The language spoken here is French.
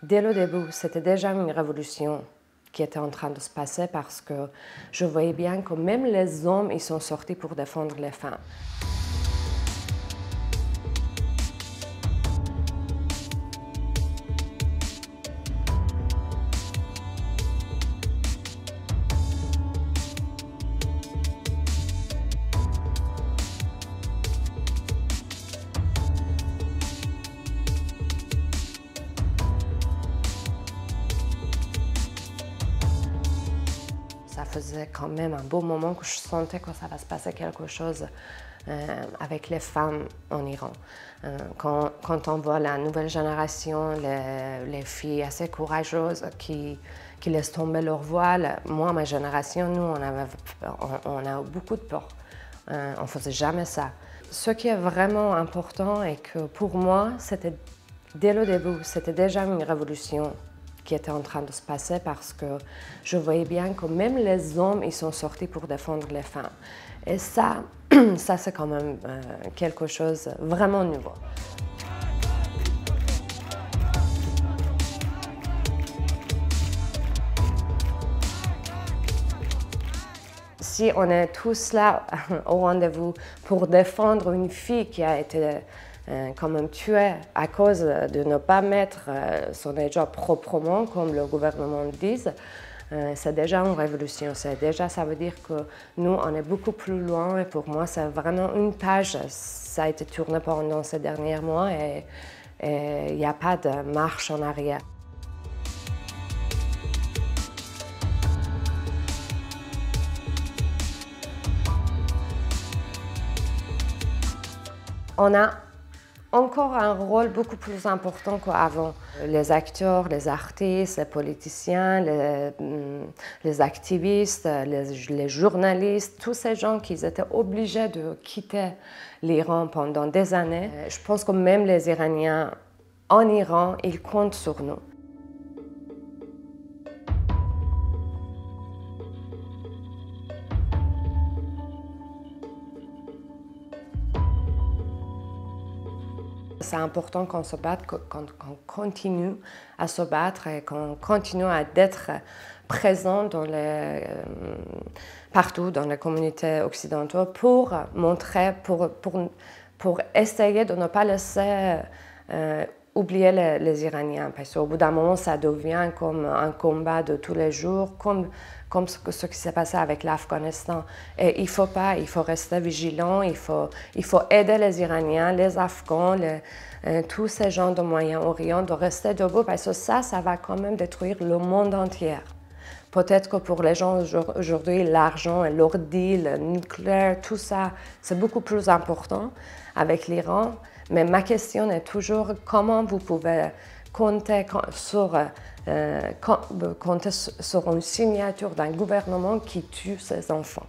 Dès le début, c'était déjà une révolution qui était en train de se passer parce que je voyais bien que même les hommes, ils sont sortis pour défendre les femmes. Ça faisait quand même un beau moment que je sentais que ça va se passer quelque chose avec les femmes en Iran. Quand on voit la nouvelle génération, les filles assez courageuses qui laissent tomber leur voile, moi, ma génération, nous, on a beaucoup de peur. On ne faisait jamais ça. Ce qui est vraiment important est que pour moi, dès le début, c'était déjà une révolution qui était en train de se passer parce que je voyais bien que même les hommes, ils sont sortis pour défendre les femmes. Et ça c'est quand même quelque chose de vraiment nouveau. Si on est tous là au rendez-vous pour défendre une fille qui a été quand même tuée à cause de ne pas mettre son hijab proprement, comme le gouvernement dit, c'est déjà une révolution. Ça veut dire que nous, on est beaucoup plus loin et pour moi, c'est vraiment une page. Ça a été tourné pendant ces derniers mois et il n'y a pas de marche en arrière. On a encore un rôle beaucoup plus important qu'avant. Les acteurs, les artistes, les politiciens, les activistes, les journalistes, tous ces gens qui étaient obligés de quitter l'Iran pendant des années. Je pense que même les Iraniens en Iran, ils comptent sur nous. C'est important qu'on se batte, qu'on continue à se battre et qu'on continue à être présent partout dans les communautés occidentales pour montrer, pour essayer de ne pas laisser oublier les Iraniens. Parce qu'au bout d'un moment, ça devient comme un combat de tous les jours, comme ce qui s'est passé avec l'Afghanistan. Et il faut rester vigilant, il faut aider les Iraniens, les Afghans, tous ces gens du Moyen-Orient de rester debout parce que ça va quand même détruire le monde entier. Peut-être que pour les gens aujourd'hui, l'argent, leur deal, nucléaire, tout ça, c'est beaucoup plus important avec l'Iran. Mais ma question est toujours comment vous pouvez compter sur une signature d'un gouvernement qui tue ses enfants.